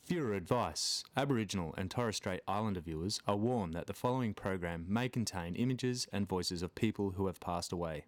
Viewer advice. Aboriginal and Torres Strait Islander viewers are warned that the following program may contain images and voices of people who have passed away.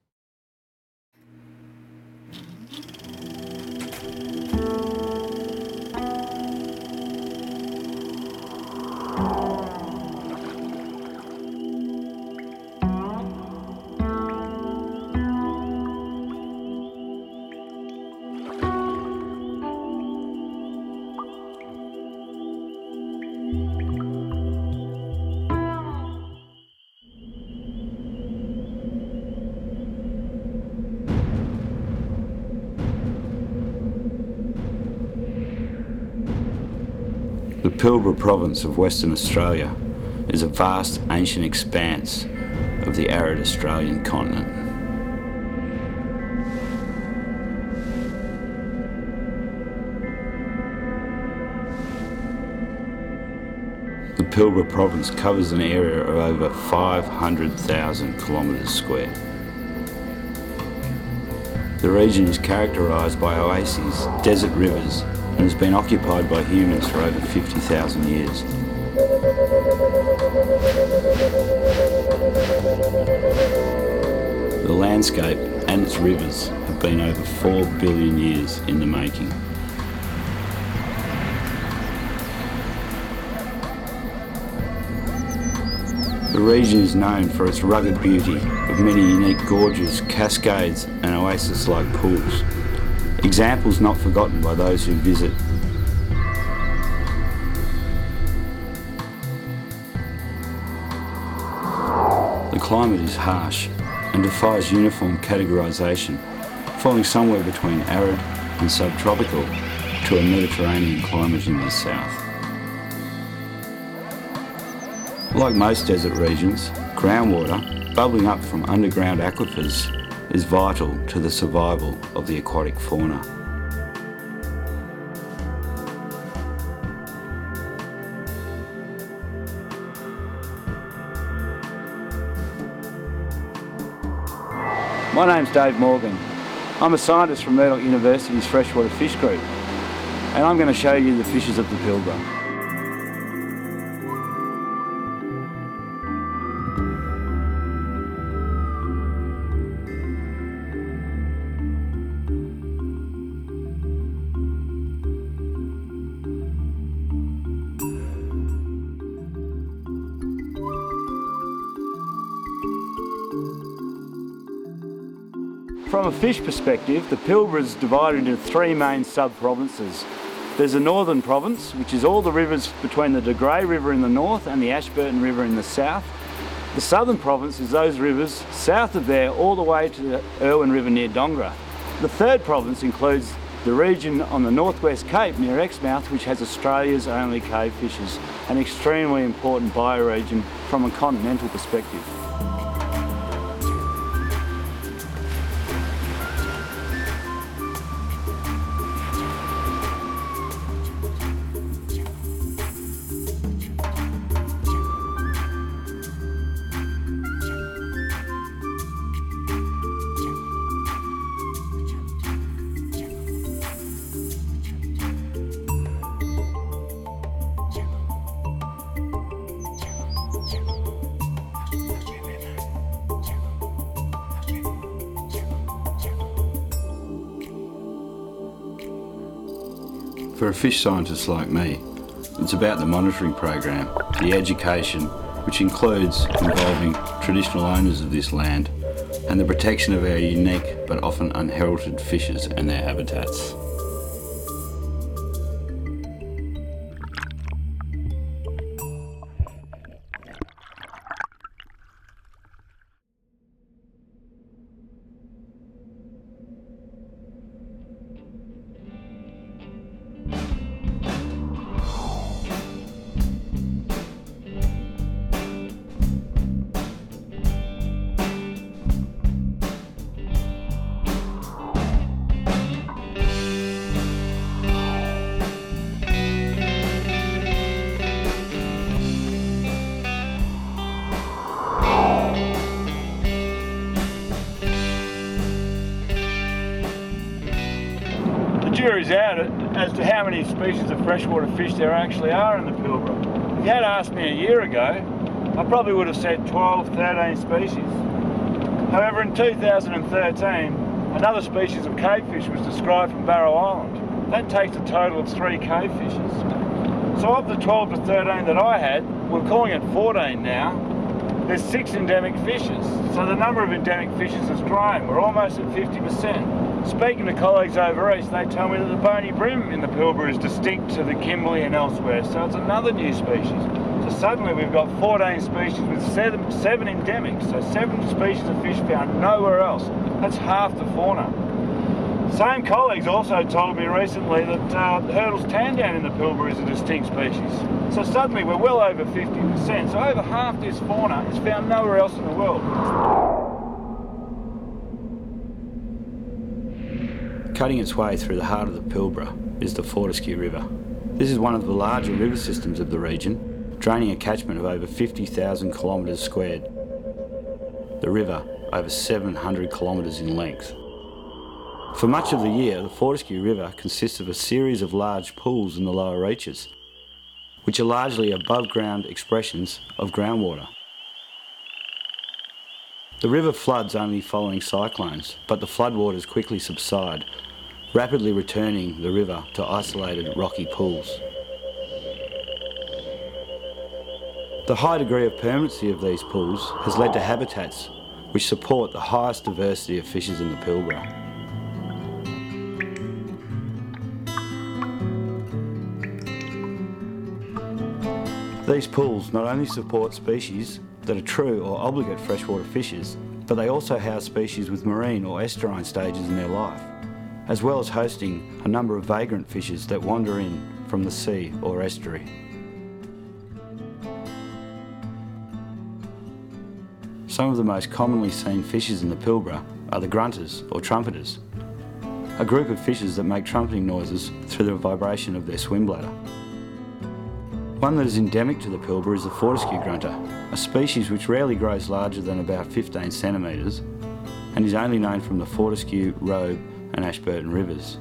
The Pilbara province of Western Australia is a vast ancient expanse of the arid Australian continent. The Pilbara province covers an area of over 500,000 kilometres square. The region is characterised by oases, desert rivers, and has been occupied by humans for over 50,000 years. The landscape and its rivers have been over 4 billion years in the making. The region is known for its rugged beauty of many unique gorges, cascades and oasis-like pools. Examples not forgotten by those who visit. The climate is harsh and defies uniform categorisation, falling somewhere between arid and subtropical to a Mediterranean climate in the south. Like most desert regions, groundwater bubbling up from underground aquifers is vital to the survival of the aquatic fauna. My name's Dave Morgan. I'm a scientist from Murdoch University's Freshwater Fish Group, and I'm going to show you the fishes of the Pilbara. From a fish perspective, the Pilbara is divided into three main sub-provinces. There's the Northern Province, which is all the rivers between the De Grey River in the north and the Ashburton River in the south. The Southern Province is those rivers south of there all the way to the Irwin River near Dongra. The third province includes the region on the northwest cape near Exmouth, which has Australia's only cave fishes, an extremely important bioregion from a continental perspective. For a fish scientist like me, it's about the monitoring program, the education, which includes involving traditional owners of this land, and the protection of our unique but often unheralded fishes and their habitats. jury's out as to how many species of freshwater fish there actually are in the Pilbara. If you had asked me a year ago, I probably would have said 12, 13 species. However, in 2013, another species of cavefish was described from Barrow Island. That takes a total of 3 cavefishes. So of the 12 to 13 that I had, we're calling it 14 now, there's 6 endemic fishes. So the number of endemic fishes has grown. We're almost at 50%. Speaking to colleagues over east, they tell me that the bony brim in the Pilbara is distinct to the Kimberley and elsewhere, so it's another new species. So suddenly we've got 14 species with 7 endemics, so 7 species of fish found nowhere else. That's half the fauna. Same colleagues also told me recently that Hurdle's tandown in the Pilbara is a distinct species. So suddenly we're well over 50%, so over half this fauna is found nowhere else in the world. Cutting its way through the heart of the Pilbara is the Fortescue River. This is one of the larger river systems of the region, draining a catchment of over 50,000 kilometres squared. The river over 700 kilometres in length. For much of the year, the Fortescue River consists of a series of large pools in the lower reaches, which are largely above-ground expressions of groundwater. The river floods only following cyclones, but the floodwaters quickly subside, rapidly returning the river to isolated rocky pools. The high degree of permanency of these pools has led to habitats which support the highest diversity of fishes in the Pilbara. These pools not only support species that are true or obligate freshwater fishes, but they also house species with marine or estuarine stages in their life, as well as hosting a number of vagrant fishes that wander in from the sea or estuary. Some of the most commonly seen fishes in the Pilbara are the grunters or trumpeters, a group of fishes that make trumpeting noises through the vibration of their swim bladder. One that is endemic to the Pilbara is the Fortescue grunter, a species which rarely grows larger than about 15 centimetres and is only known from the Fortescue, Robe and Ashburton rivers.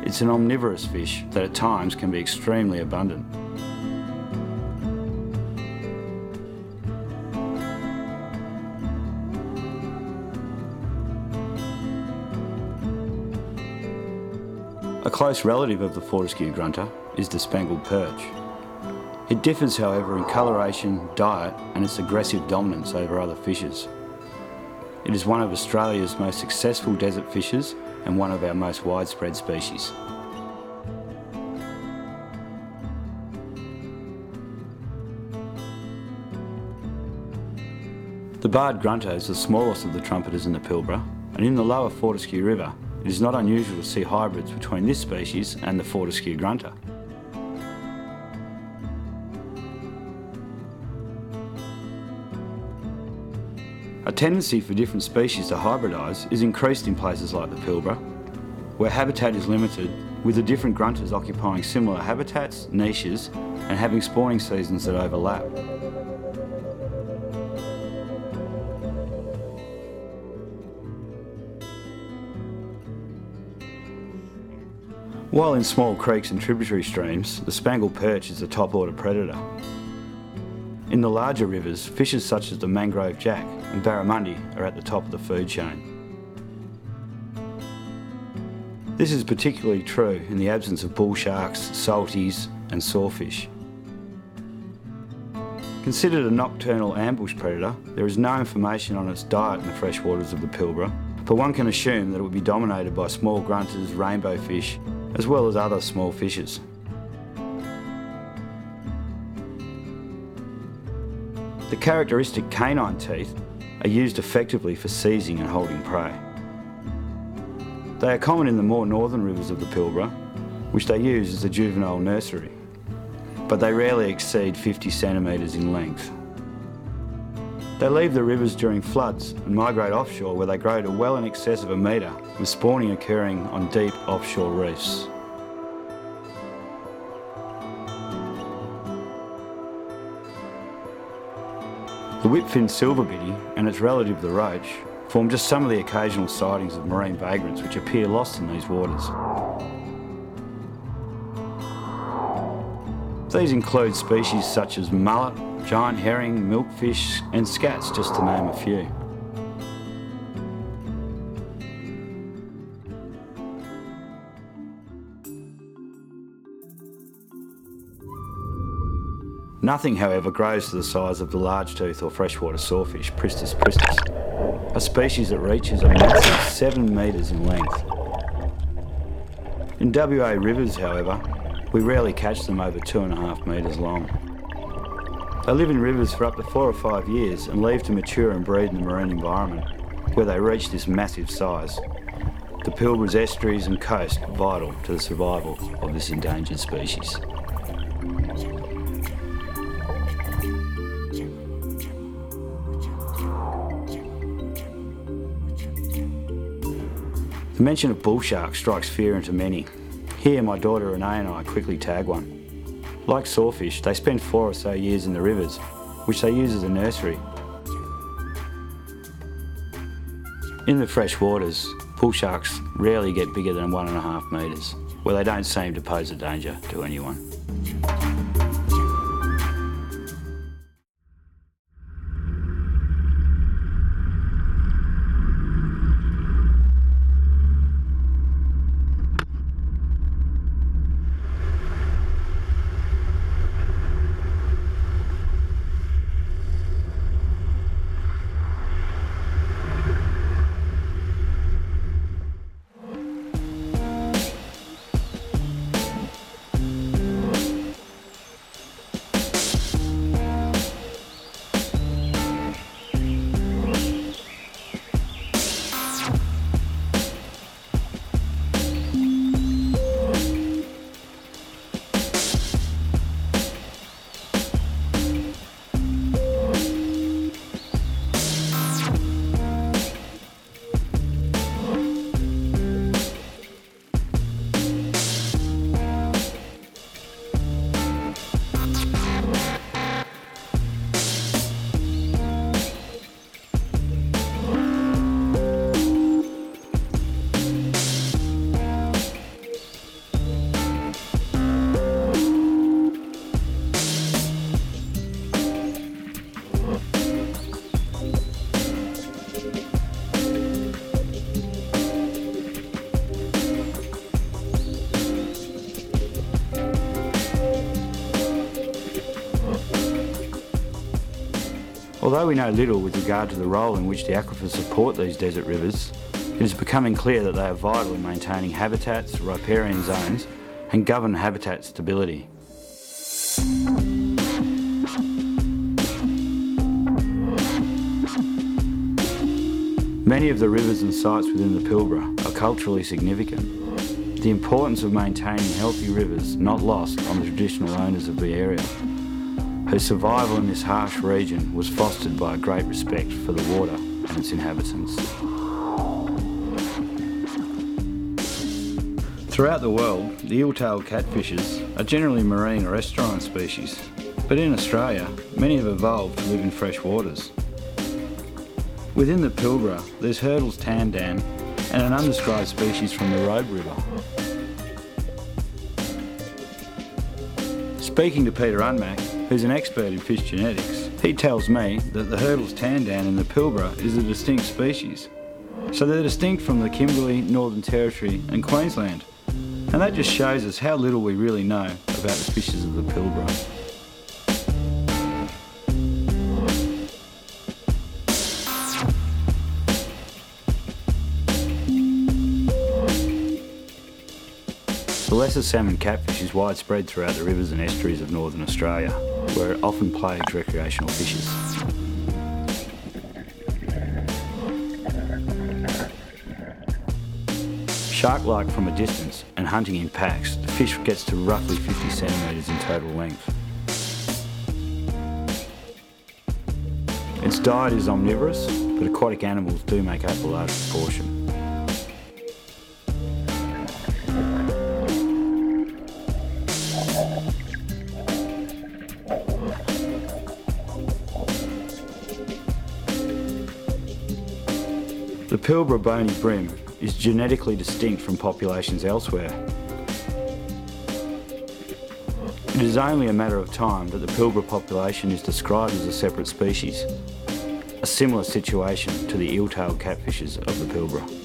It's an omnivorous fish that at times can be extremely abundant. A close relative of the Fortescue grunter is the spangled perch. It differs, however, in coloration, diet and its aggressive dominance over other fishes. It is one of Australia's most successful desert fishes and one of our most widespread species. The barred grunter is the smallest of the trumpeters in the Pilbara, and in the lower Fortescue River, it is not unusual to see hybrids between this species and the Fortescue grunter. A tendency for different species to hybridise is increased in places like the Pilbara, where habitat is limited, with the different grunters occupying similar habitats, niches, and having spawning seasons that overlap. While in small creeks and tributary streams, the spangled perch is a top-order predator. In the larger rivers, fishes such as the mangrove jack and barramundi are at the top of the food chain. This is particularly true in the absence of bull sharks, salties and sawfish. Considered a nocturnal ambush predator, there is no information on its diet in the freshwaters of the Pilbara, but one can assume that it would be dominated by small grunters, rainbow fish, as well as other small fishes. The characteristic canine teeth are used effectively for seizing and holding prey. They are common in the more northern rivers of the Pilbara, which they use as a juvenile nursery, but they rarely exceed 50 centimetres in length. They leave the rivers during floods and migrate offshore, where they grow to well in excess of a metre, with spawning occurring on deep offshore reefs. The whip-finned silverbitty and its relative the roach form just some of the occasional sightings of marine vagrants which appear lost in these waters. These include species such as mullet, giant herring, milkfish and scats, just to name a few. Nothing, however, grows to the size of the large-tooth or freshwater sawfish, Pristis pristis, a species that reaches a massive 7 metres in length. In WA rivers, however, we rarely catch them over 2.5 metres long. They live in rivers for up to 4 or 5 years and leave to mature and breed in the marine environment, where they reach this massive size. The Pilbara's estuaries and coast are vital to the survival of this endangered species. The mention of bull sharks strikes fear into many. Here, my daughter Renee and I quickly tag one. Like sawfish, they spend 4 or so years in the rivers, which they use as a nursery. In the fresh waters, bull sharks rarely get bigger than 1.5 metres, where they don't seem to pose a danger to anyone. Although we know little with regard to the role in which the aquifers support these desert rivers, it is becoming clear that they are vital in maintaining habitats, riparian zones, and govern habitat stability. Many of the rivers and sites within the Pilbara are culturally significant. The importance of maintaining healthy rivers not lost on the traditional owners of the area, whose survival in this harsh region was fostered by a great respect for the water and its inhabitants. Throughout the world, the eel-tailed catfishes are generally marine or estuarine species, but in Australia, many have evolved to live in fresh waters. Within the Pilbara, there's Hurdle's tandan and an undescribed species from the Robe River. Speaking to Peter Unmack, who's an expert in fish genetics, he tells me that the Hurdle's tandan in the Pilbara is a distinct species. So they're distinct from the Kimberley, Northern Territory and Queensland. And that just shows us how little we really know about the fishes of the Pilbara. The lesser salmon catfish is widespread throughout the rivers and estuaries of northern Australia, where it often plagues recreational fishes. Shark-like from a distance and hunting in packs, the fish gets to roughly 50 centimetres in total length. Its diet is omnivorous, but aquatic animals do make up a large proportion. The Pilbara bony bream is genetically distinct from populations elsewhere. It is only a matter of time that the Pilbara population is described as a separate species, a similar situation to the eel-tailed catfishes of the Pilbara.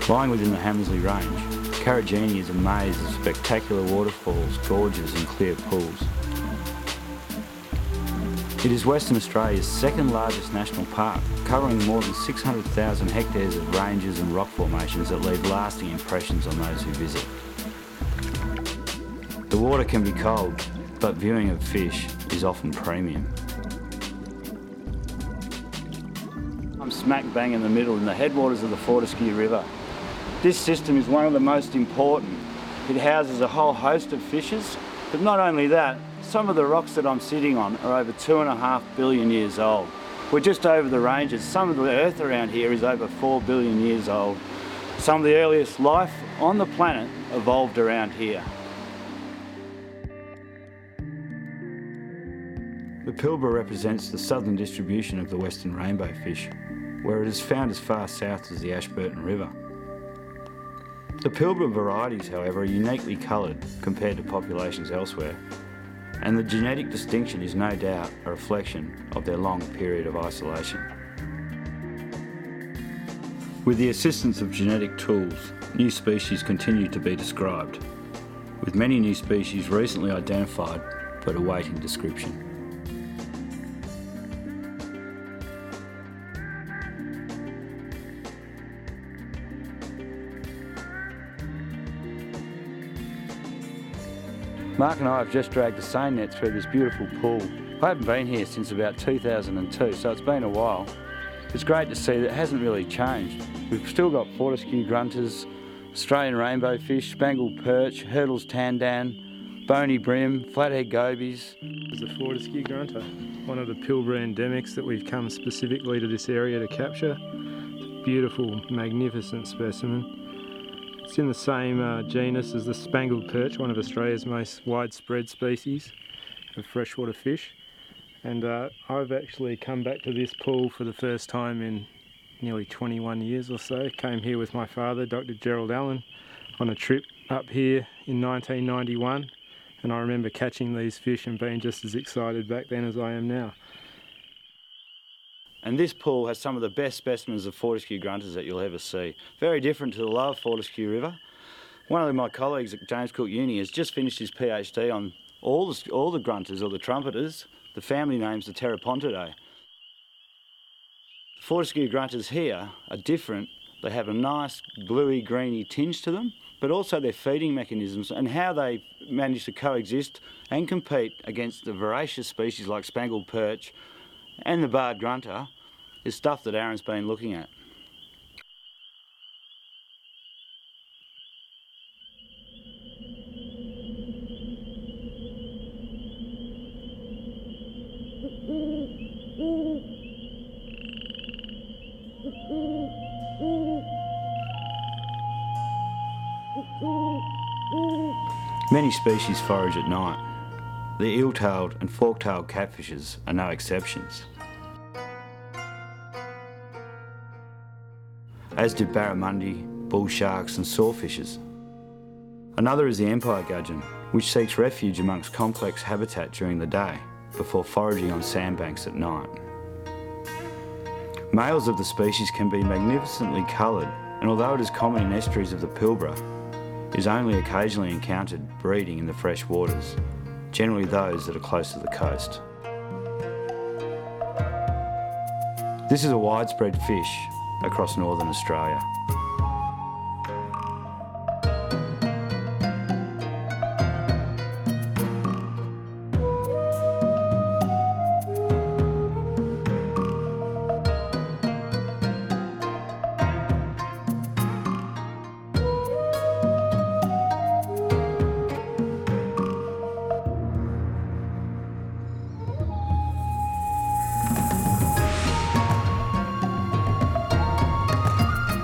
Lying within the Hamersley Range, Karijini is a maze of spectacular waterfalls, gorges and clear pools. It is Western Australia's second largest national park, covering more than 600,000 hectares of ranges and rock formations that leave lasting impressions on those who visit. The water can be cold, but viewing of fish is often premium. I'm smack bang in the middle in the headwaters of the Fortescue River. This system is one of the most important. It houses a whole host of fishes, but not only that, some of the rocks that I'm sitting on are over 2.5 billion years old. We're just over the ranges. Some of the earth around here is over 4 billion years old. Some of the earliest life on the planet evolved around here. The Pilbara represents the southern distribution of the western rainbow fish, where it is found as far south as the Ashburton River. The Pilbara varieties, however, are uniquely coloured compared to populations elsewhere, and the genetic distinction is no doubt a reflection of their long period of isolation. With the assistance of genetic tools, new species continue to be described, with many new species recently identified but awaiting description. Mark and I have just dragged the seine net through this beautiful pool. I haven't been here since about 2002, so it's been a while. It's great to see that it hasn't really changed. We've still got Fortescue grunters, Australian rainbow fish, spangled perch, Hurdle's tandan, bony brim, flathead gobies. This is a Fortescue grunter, one of the Pilbara endemics that we've come specifically to this area to capture. It's a beautiful, magnificent specimen. It's in the same genus as the spangled perch, one of Australia's most widespread species of freshwater fish. And I've actually come back to this pool for the first time in nearly 21 years or so. Came here with my father, Dr. Gerald Allen, on a trip up here in 1991. And I remember catching these fish and being just as excited back then as I am now. And this pool has some of the best specimens of Fortescue grunters that you'll ever see. Very different to the lower Fortescue River. One of my colleagues at James Cook Uni has just finished his PhD on all the grunters or the trumpeters. The family name's the Pteropontidae. Fortescue grunters here are different, They have a nice bluey, greeny tinge to them, but also their feeding mechanisms and how they manage to coexist and compete against the voracious species like spangled perch and the barred grunter is stuff that Aaron's been looking at. Many species forage at night. The eel-tailed and fork-tailed catfishes are no exceptions. As do barramundi, bull sharks and sawfishes. Another is the empire gudgeon, which seeks refuge amongst complex habitat during the day before foraging on sandbanks at night. Males of the species can be magnificently coloured, and although it is common in estuaries of the Pilbara, it is only occasionally encountered breeding in the fresh waters, generally those that are close to the coast. This is a widespread fish across northern Australia.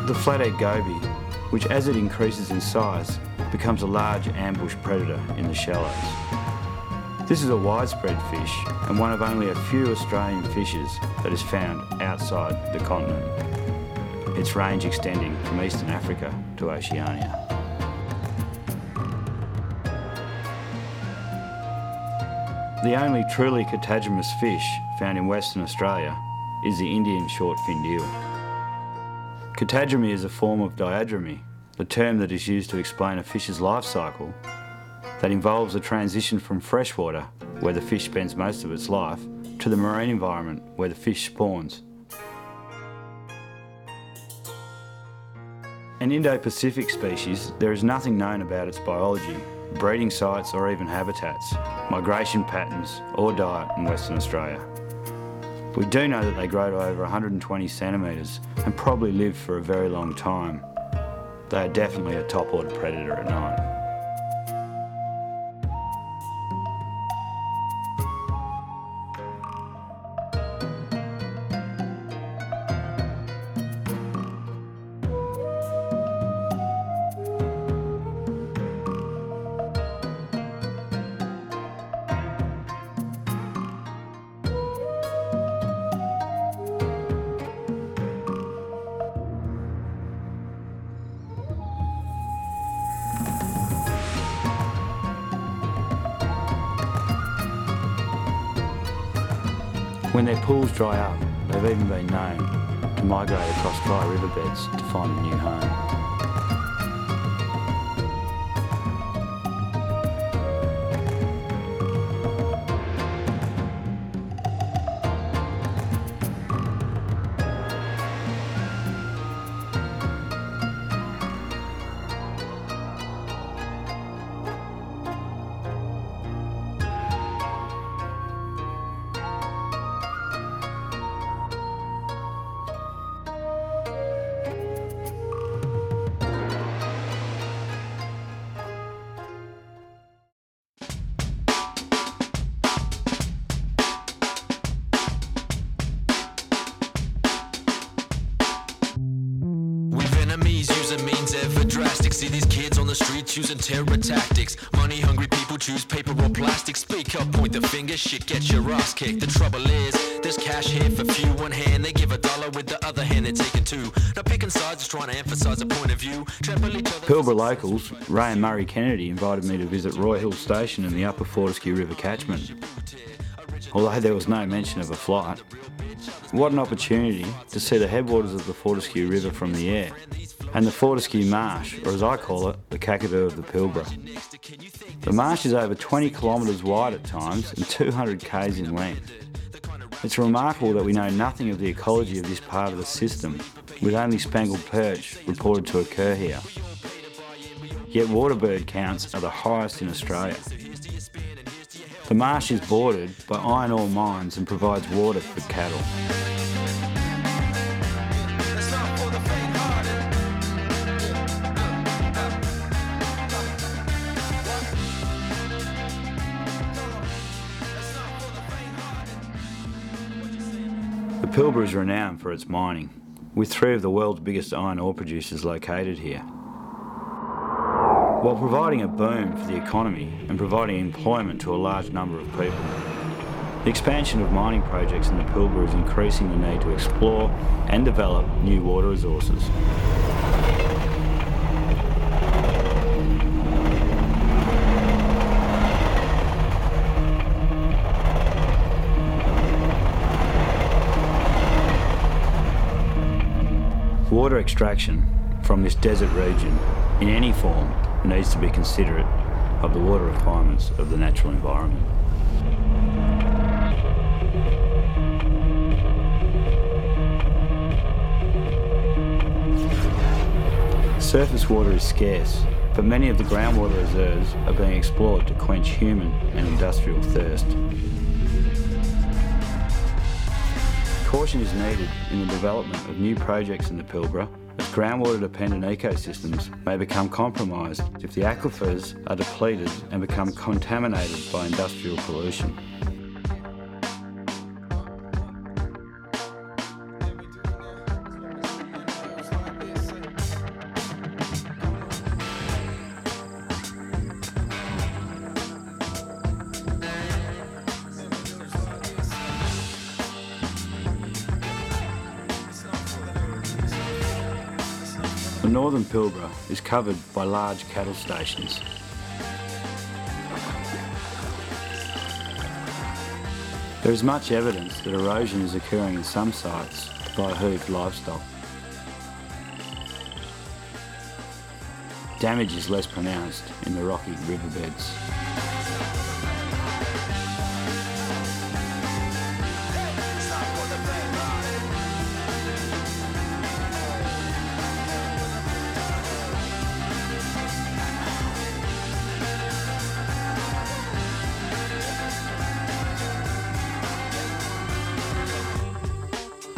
The flathead goby, which as it increases in size, becomes a large ambush predator in the shallows. This is a widespread fish and one of only a few Australian fishes that is found outside the continent, its range extending from eastern Africa to Oceania. The only truly catagenous fish found in Western Australia is the Indian Short-finned Eel. Catadromy is a form of diadromy, the term that is used to explain a fish's life cycle that involves a transition from freshwater, where the fish spends most of its life, to the marine environment, where the fish spawns. An Indo-Pacific species, there is nothing known about its biology, breeding sites or even habitats, migration patterns or diet in Western Australia. We do know that they grow to over 120 centimetres and probably live for a very long time. They are definitely a top order predator at night. When their pools dry up, they've even been known to migrate across dry riverbeds to find a new home. Using means ever drastic. See these kids on the streets using terror tactics. Money hungry people choose paper or plastic. Speak up, point the finger, shit, get your ass kicked. The trouble is, there's cash here for few. One hand, they give $1, with the other hand they're taking two. Now picking sides is trying to emphasize a point of view. Pilbara locals, Ray and Murray Kennedy, invited me to visit Roy Hill Station in the upper Fortescue River catchment. Although there was no mention of a flight. What an opportunity to see the headwaters of the Fortescue River from the air, and the Fortescue Marsh, or as I call it, the Kakadu of the Pilbara. The marsh is over 20 kilometres wide at times and 200 k's in length. It's remarkable that we know nothing of the ecology of this part of the system, with only spangled perch reported to occur here. Yet waterbird counts are the highest in Australia. The marsh is bordered by iron ore mines and provides water for cattle. The Pilbara is renowned for its mining, with 3 of the world's biggest iron ore producers located here. While providing a boom for the economy and providing employment to a large number of people, the expansion of mining projects in the Pilbara is increasing the need to explore and develop new water resources. Water extraction from this desert region in any form needs to be considerate of the water requirements of the natural environment. Surface water is scarce, but many of the groundwater reserves are being explored to quench human and industrial thirst. Caution is needed in the development of new projects in the Pilbara, as groundwater-dependent ecosystems may become compromised if the aquifers are depleted and become contaminated by industrial pollution. The northern Pilbara is covered by large cattle stations. There is much evidence that erosion is occurring in some sites by hooved livestock. Damage is less pronounced in the rocky riverbeds.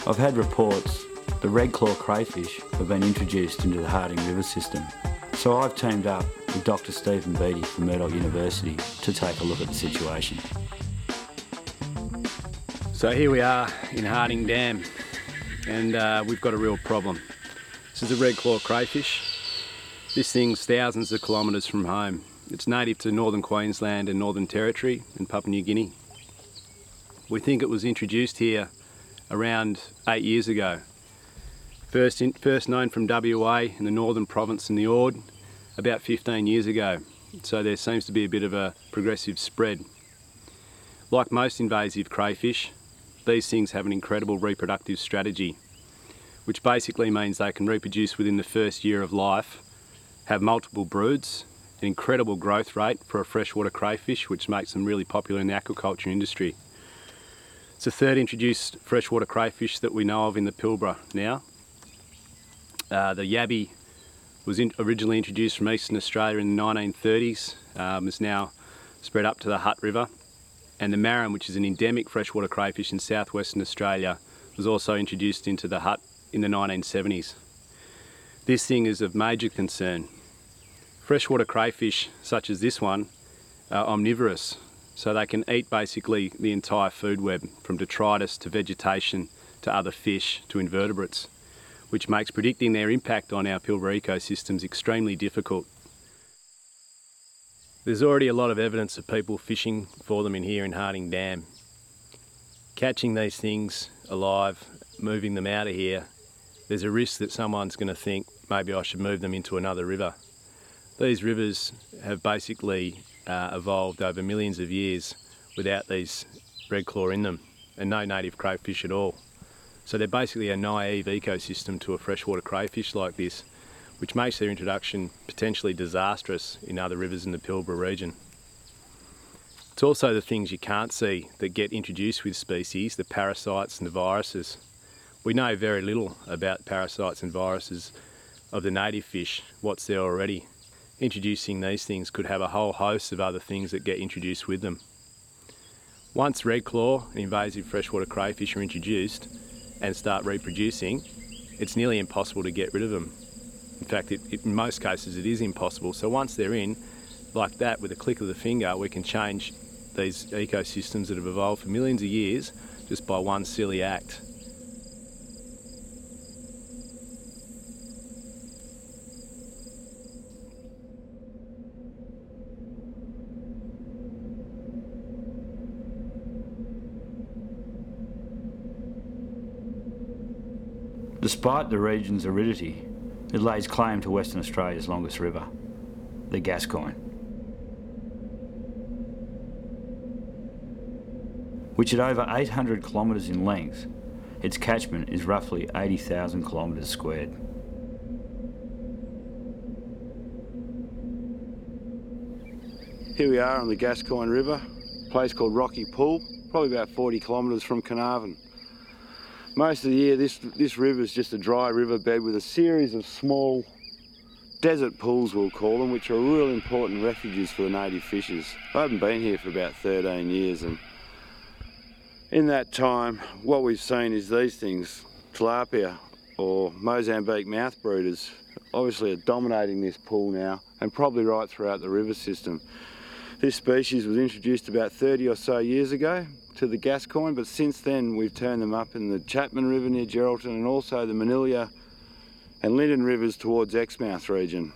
I've had reports that red claw crayfish have been introduced into the Harding River system, so I've teamed up with Dr. Stephen Beattie from Murdoch University to take a look at the situation. So here we are in Harding Dam, and we've got a real problem. This is a red claw crayfish. This thing's thousands of kilometres from home. It's native to northern Queensland and Northern Territory and Papua New Guinea. We think it was introduced here around 8 years ago. First known from WA in the northern province in the Ord about 15 years ago. So there seems to be a bit of a progressive spread. Like most invasive crayfish, these things have an incredible reproductive strategy, which basically means they can reproduce within the first year of life, have multiple broods, an incredible growth rate for a freshwater crayfish, which makes them really popular in the aquaculture industry. It's the third introduced freshwater crayfish that we know of in the Pilbara now. The yabby was originally introduced from Eastern Australia in the 1930s, is now spread up to the Hutt River. And the marram, which is an endemic freshwater crayfish in southwestern Australia, was also introduced into the Hutt in the 1970s. This thing is of major concern. Freshwater crayfish, such as this one, are omnivorous. So they can eat basically the entire food web, from detritus to vegetation to other fish to invertebrates, which makes predicting their impact on our Pilbara ecosystems extremely difficult. There's already a lot of evidence of people fishing for them in here in Harding Dam. Catching these things alive, moving them out of here, there's a risk that someone's going to think maybe I should move them into another river. These rivers have basically evolved over millions of years without these red claw in them and no native crayfish at all. So they're basically a naive ecosystem to a freshwater crayfish like this, which makes their introduction potentially disastrous in other rivers in the Pilbara region. It's also the things you can't see that get introduced with species, the parasites and the viruses. We know very little about parasites and viruses of the native fish, what's there already. Introducing these things could have a whole host of other things that get introduced with them. Once red claw and invasive freshwater crayfish are introduced and start reproducing, it's nearly impossible to get rid of them. In fact, in most cases it is impossible. So once they're in, like that, with a click of the finger, we can change these ecosystems that have evolved for millions of years just by one silly act. Despite the region's aridity, it lays claim to Western Australia's longest river, the Gascoyne, which at over 800 kilometres in length, its catchment is roughly 80,000 kilometres squared. Here we are on the Gascoyne River, a place called Rocky Pool, probably about 40 kilometres from Carnarvon. Most of the year this river is just a dry riverbed with a series of small desert pools, we'll call them, which are real important refuges for the native fishes. I haven't been here for about 13 years, and in that time what we've seen is these things, tilapia or Mozambique mouth breeders, obviously are dominating this pool now and probably right throughout the river system. This species was introduced about 30 or so years ago to the Gascoyne, but since then we've turned them up in the Chapman River near Geraldton and also the Manila and Linden rivers towards Exmouth region.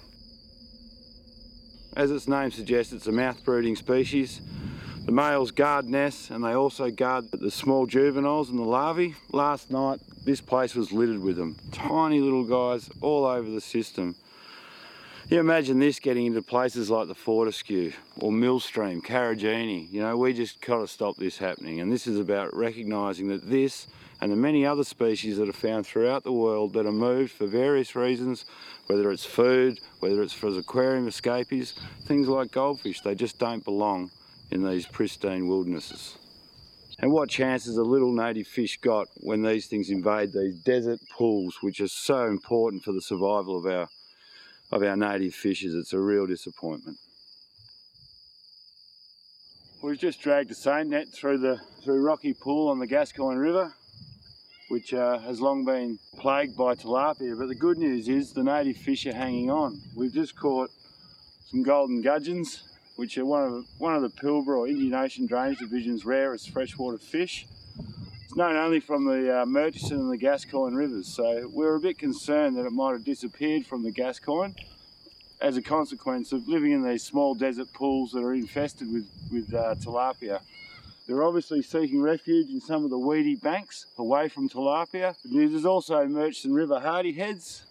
As its name suggests, it's a mouth breeding species. The males guard nests and they also guard the small juveniles and the larvae. Last night this place was littered with them, tiny little guys all over the system. You imagine this getting into places like the Fortescue or Millstream, Karijini. You know, we just got to stop this happening, and this is about recognising that this and the many other species that are found throughout the world that are moved for various reasons, whether it's food, whether it's for aquarium escapees, things like goldfish, they just don't belong in these pristine wildernesses. And what chances a little native fish got when these things invade these desert pools, which are so important for the survival of our native fishes? It's a real disappointment. We've just dragged a seine net through Rocky Pool on the Gascoyne River, which has long been plagued by tilapia, but the good news is the native fish are hanging on. We've just caught some golden gudgeons, which are one of the Pilbara or Indian Ocean Drainage Division's rarest freshwater fish. It's known only from the Murchison and the Gascoyne rivers, so we're a bit concerned that it might have disappeared from the Gascoyne as a consequence of living in these small desert pools that are infested with tilapia. They're obviously seeking refuge in some of the weedy banks away from tilapia. There's also Murchison River hardyheads,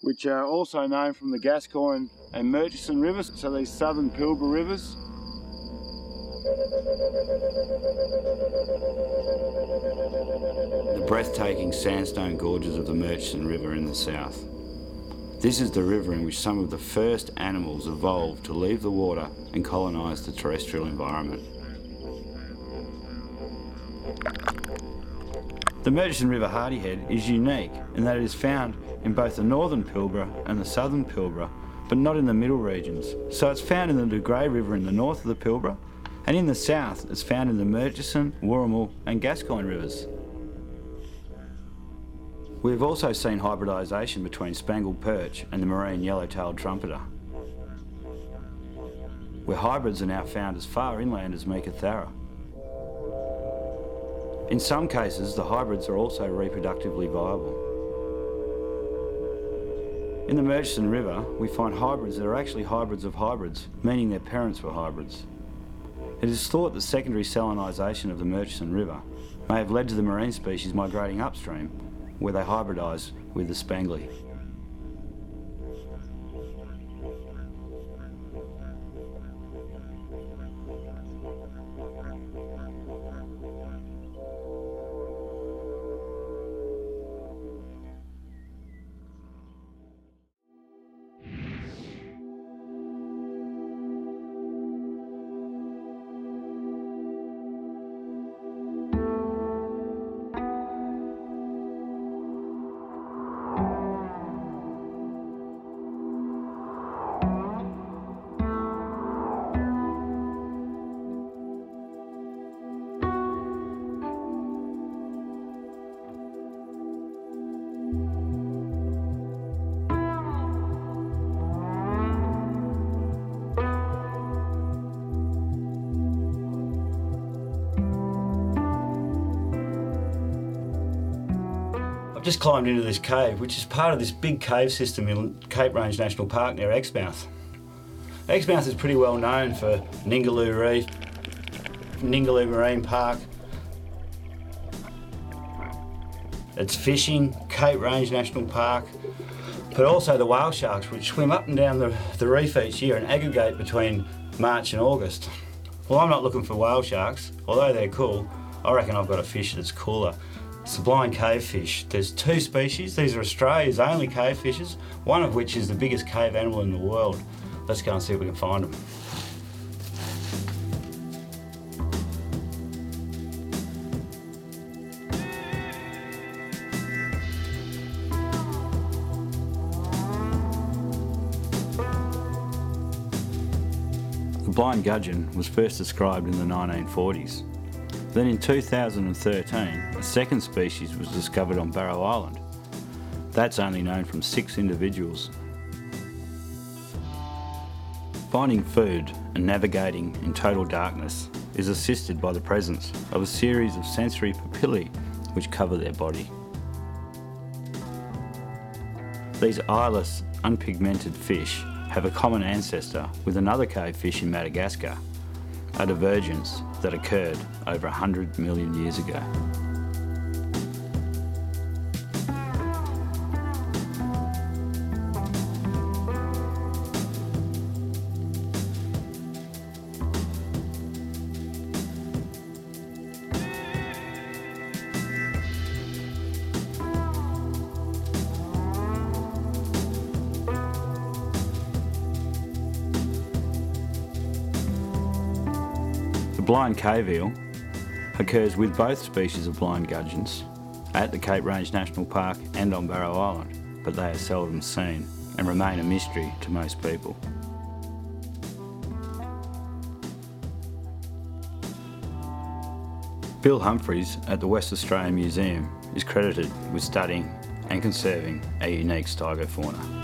which are also known from the Gascoyne and Murchison rivers, so these southern Pilbara rivers. The breathtaking sandstone gorges of the Murchison River in the south. This is the river in which some of the first animals evolved to leave the water and colonise the terrestrial environment. The Murchison River hardyhead is unique in that it is found in both the northern Pilbara and the southern Pilbara, but not in the middle regions. So it's found in the De Grey River in the north of the Pilbara, and in the south it's found in the Murchison, Warramul and Gascoyne rivers. We have also seen hybridisation between spangled perch and the marine yellow-tailed trumpeter, where hybrids are now found as far inland as Meekatharra. In some cases, the hybrids are also reproductively viable. In the Murchison River, we find hybrids that are actually hybrids of hybrids, meaning their parents were hybrids. It is thought that secondary salinisation of the Murchison River may have led to the marine species migrating upstream, where they hybridise with the spangly. I've just climbed into this cave, which is part of this big cave system in Cape Range National Park near Exmouth. Exmouth is pretty well known for Ningaloo Reef, Ningaloo Marine Park. It's fishing, Cape Range National Park, but also the whale sharks, which swim up and down the reef each year and aggregate between March and August. Well, I'm not looking for whale sharks, although they're cool. I reckon I've got a fish that's cooler. It's the blind cave fish. There's 2 species. These are Australia's only cave fishes, one of which is the biggest cave animal in the world. Let's go and see if we can find them. The blind gudgeon was first described in the 1940s. Then in 2013, a second species was discovered on Barrow Island. That's only known from 6 individuals. Finding food and navigating in total darkness is assisted by the presence of a series of sensory papillae which cover their body. These eyeless, unpigmented fish have a common ancestor with another cave fish in Madagascar, a divergence that occurred over 100 million years ago. The blind cave eel occurs with both species of blind gudgeons at the Cape Range National Park and on Barrow Island, but they are seldom seen and remain a mystery to most people. Bill Humphries at the West Australian Museum is credited with studying and conserving our unique stygofauna.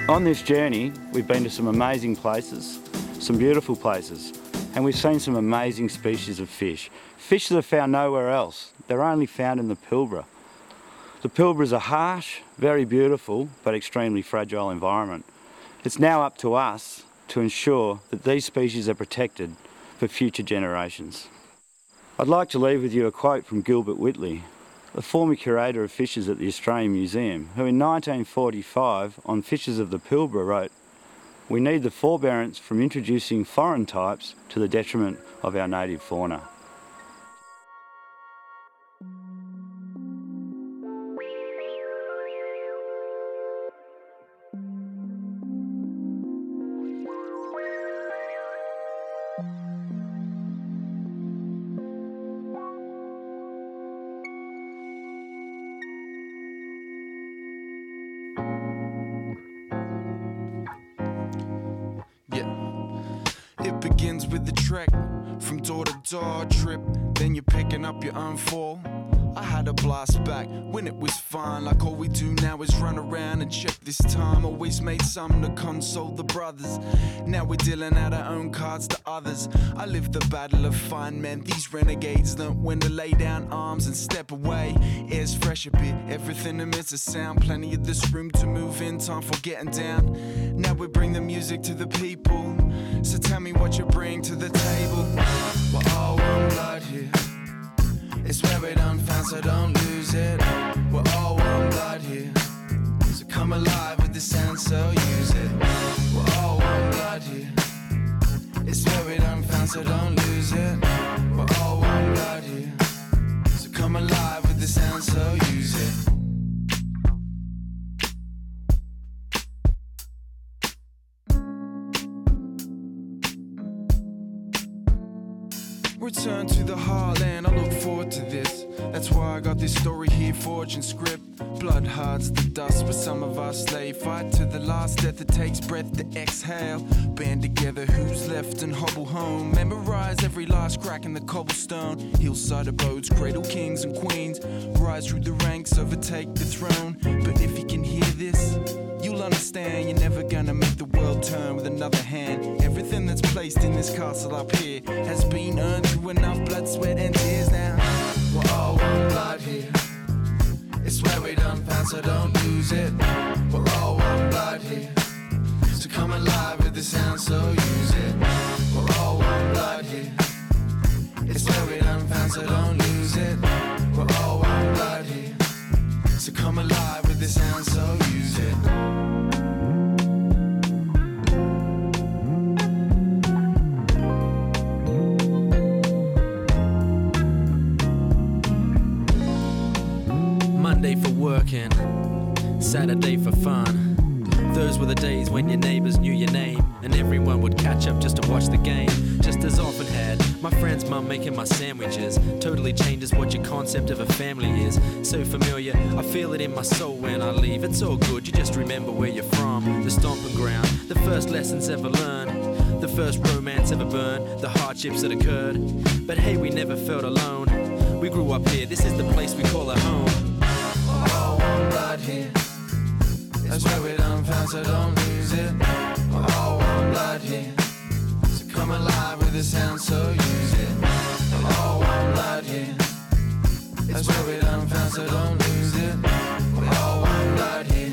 On this journey, we've been to some amazing places, some beautiful places, and we've seen some amazing species of fish. Fish that are found nowhere else. They're only found in the Pilbara. The Pilbara is a harsh, very beautiful, but extremely fragile environment. It's now up to us to ensure that these species are protected for future generations. I'd like to leave with you a quote from Gilbert Whitley, the former curator of fishes at the Australian Museum, who in 1945 on Fishes of the Pilbara wrote, "We need the forbearance from introducing foreign types to the detriment of our native fauna." It begins with the trek, from door to door trip, then you're picking up your own fall. I had a blast back when it was fine, like all we do now is run around and check this time. Always made something to console the brothers, now we're dealing out our own cards to others. I live the battle of fine men, these renegades learnt when to lay down arms and step away. Air's fresh a bit, everything emits a sound, plenty of this room to move in, time for getting down. Now we bring the music to the people, so tell me what you bring to the table. We're all one blood here, it's where we done found, so don't lose it. We're all one blood here, so come alive with the sound, so use it. We're all one blood here, it's where we done found, so don't lose it. We're all one blood here, so come alive with the sound, so use it. return to the heartland, I look forward to this. That's why I got this story here forged in script. Blood hards the dust, but some of us lay. Fight to the last death that takes breath to exhale. Band together, who's left and hobble home. Memorize every last crack in the cobblestone. Hillside abodes, cradle kings and queens. Rise through the ranks, overtake the throne. But if you can hear this, you'll understand you're never gonna make the world turn with another hand. Everything that's placed in this castle up here has been earned through enough blood, sweat and tears. Now we're all one blood here. It's where we done found, so don't lose it. We're all one blood here. So come alive with the sound, so use it. We're all one blood here. It's where we done found, so don't lose it. We're all one blood here. So come alive with the sound, so use it. Monday for working, Saturday for fun. Those were the days when your neighbours knew your name, and everyone would catch up just to watch the game. Just as often had my friend's mum making my sandwiches. Totally changes what your concept of a family is. So familiar, I feel it in my soul when I leave. It's all good, you just remember where you're from. The stomping ground, the first lessons ever learned, the first romance ever burned, the hardships that occurred. But hey, we never felt alone. We grew up here, this is the place we call our home. All one blood here. That's where we done found, so don't lose it. We're all one blood here. So come alive with the sound, so use it. We're all one blood here. That's where we done found, so don't lose it. We're all one blood here.